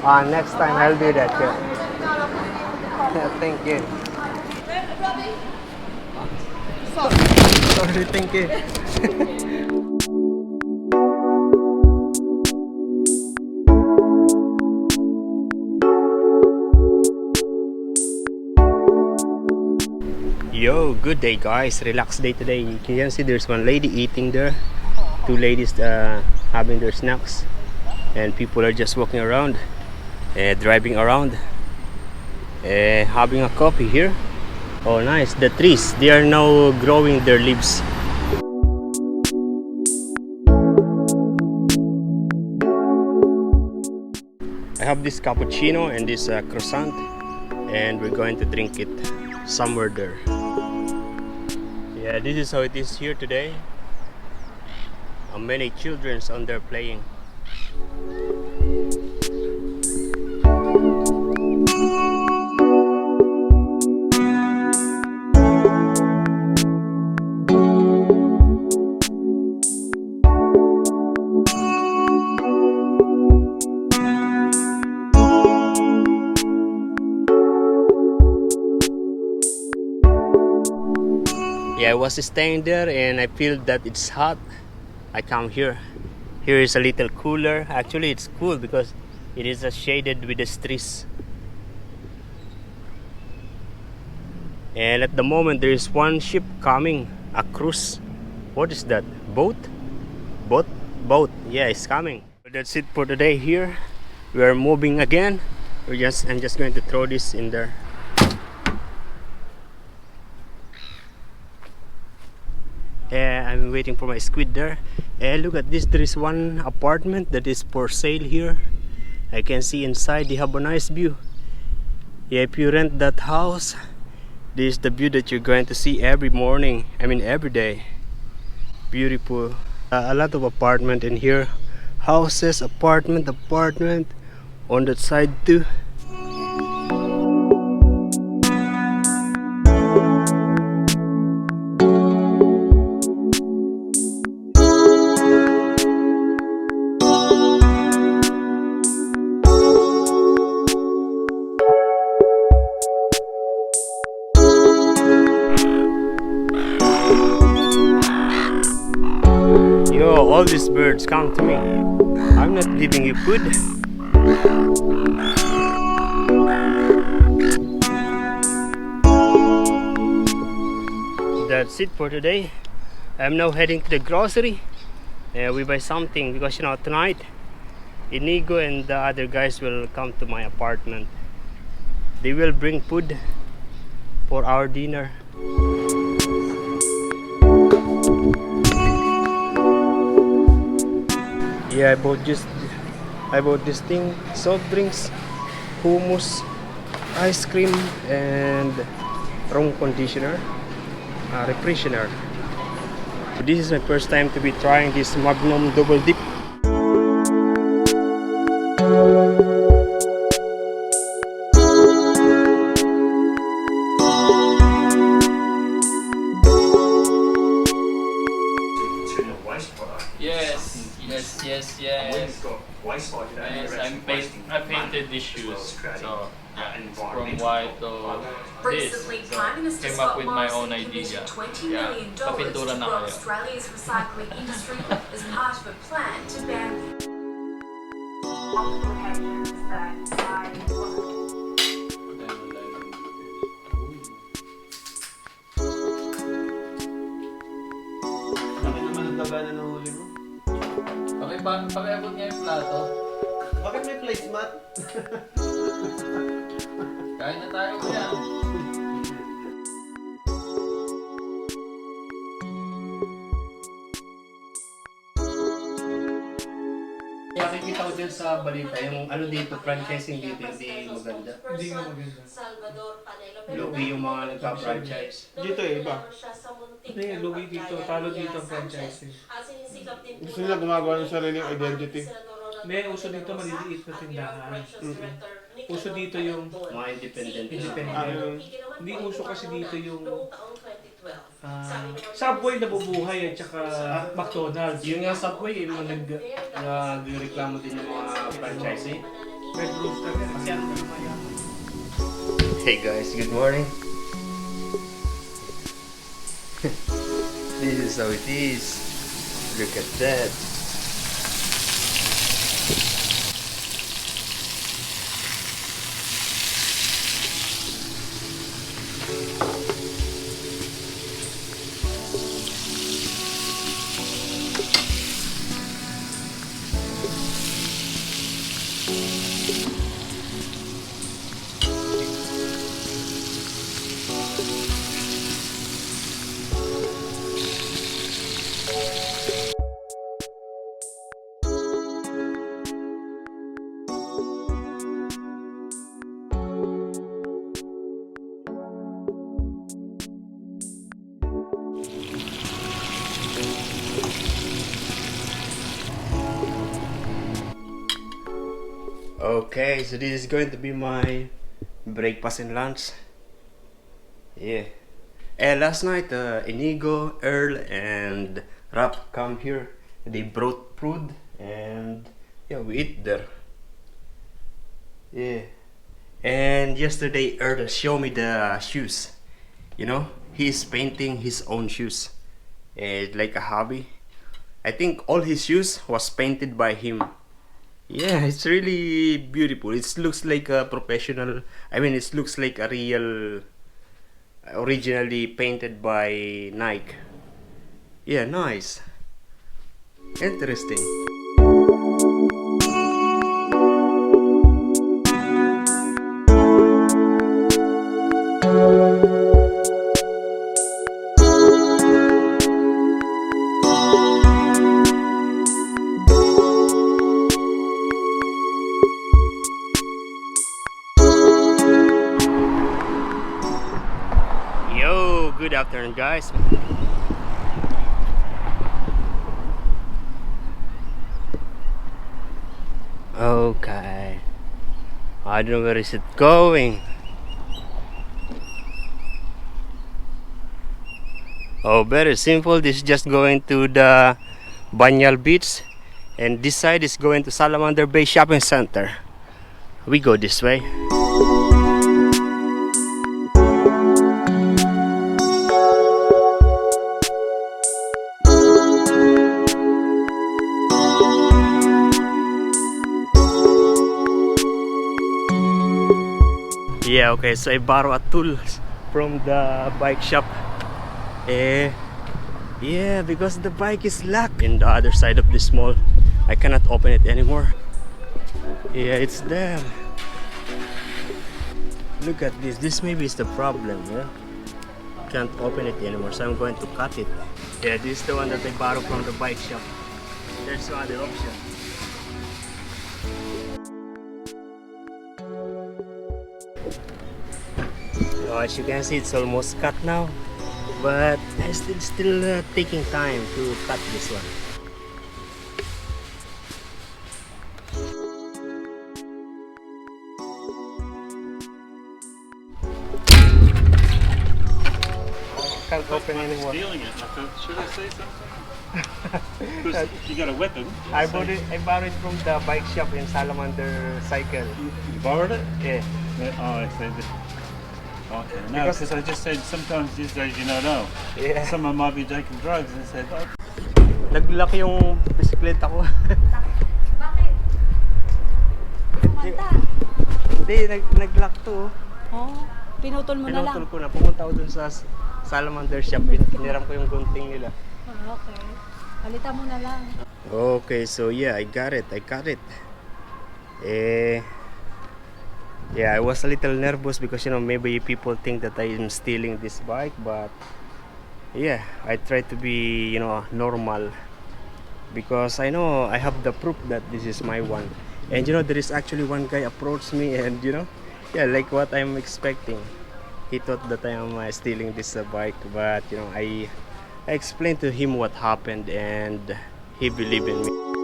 Next time I'll do that. Yeah. Thank you. Sorry, thank you. Yo, good day guys, relaxed day today. You can see there's one lady eating there, two ladies having their snacks, and people are just walking around, driving around, having a coffee here. Oh nice, the trees, they are now growing their leaves. I have this cappuccino and this croissant, and we're going to drink it somewhere there. Yeah, this is how it is here today. Many children's on there playing. Yeah, I was staying there and I feel that it's hot. I come here. Here is a little cooler. Actually, it's cool because it is shaded with the trees. And at the moment, there is one ship coming, a cruise. What is that? Boat? Boat. Yeah, it's coming. That's it for today here. We are moving again. I'm just going to throw this in there. I'm waiting for my squid there. Look at this, there is one apartment that is for sale here. I can see inside they have a nice view. Yeah, if you rent that house, this is the view that you're going to see every morning, I mean every day. Beautiful. A lot of apartment in here, houses, apartment on that side too. Yo, all these birds come to me. I'm not giving you food. That's it for today. I'm now heading to the grocery. We buy something because tonight Inigo and the other guys will come to my apartment. They will bring food for our dinner. Yeah, I bought this thing, soft drinks, hummus, ice cream, and room conditioner, refreshener. This is my first time to be trying this Magnum Double Dip. Yes. Yes, I painted these shoes. So yeah, from white to this. So came up with my own idea. Yeah, papintura na kayo. Australia's recycling industry as part of a plan to ban applications that I Bakit naman ang taga na nahuli mo? Pakiabot niya yung plato. Bakit may placemat? Kain na tayo kuya. Nakikita ko din sa balita, yung dito, franchising dito, hindi maganda. Hindi nga maganda. Lugi yung mga nagka-franchise. Dito iba. Hindi, lugi dito. Talo dito ang franchising. Gusto nila gumagawa ng sariling identity. May uso dito maliliit na tindahan. Uso dito yung Mga independent. hindi uso kasi dito yung Subway na bubuhay at saka McDonald's. Yun nga Subway, yung nagreklamo din yung mga franchisee. Red Rooster yan. Kasi ano naman yan. Hey guys, good morning. This is how it is. Look at that. Okay, so this is going to be my breakfast and lunch. Yeah. And last night, Inigo, Earl, and Rap come here. They brought food, and yeah, we eat there. Yeah. And yesterday, Earl showed me the shoes. You know, he's painting his own shoes. It's like a hobby. I think all his shoes was painted by him. Yeah, it's really beautiful. It looks like a professional. I mean, it looks like a real, originally painted by Nike. Yeah, nice. Interesting. Yo, good afternoon, guys. Okay, I don't know where is it going. Oh, very simple. This is just going to the Banyal Beach, and this side is going to Salamander Bay Shopping Center. We go this way. Yeah, okay, so I borrow a tool from the bike shop. Yeah, because the bike is locked in the other side of this mall. I cannot open it anymore. Yeah, it's there. Look at this. This maybe is the problem, yeah? Can't open it anymore, so I'm going to cut it. Yeah, this is the one that I borrowed from the bike shop. There's no other option. So as you can see, it's almost cut now, but I'm still taking time to cut this one. Can't open anymore. Stealing it. I thought, should I say something? Because you got a weapon. I borrowed it from the bike shop in Salamander Cycle. You borrowed it? Yeah. Oh, I see. Okay. No, because I just said sometimes these days you don't know. Yeah. Someone might be taking drugs and said, oh. Nag-lock yung bisikleta ko. Bakit? Hindi, nag-lock to. Oh, pinutol mo na lang. Pinutol ko na. Pumunta ako dun sa Salamander shop. Hiniram ko yung gunting nila. Ah, okay. Palitan mo na lang. Okay, so yeah, I got it. Yeah, I was a little nervous because, you know, maybe people think that I am stealing this bike, but yeah, I try to be, you know, normal because I know I have the proof that this is my one. And you know, there is actually one guy approached me, and you know, yeah, like what I'm expecting. He thought that I am stealing this bike, but you know, I explained to him what happened, and he believed in me.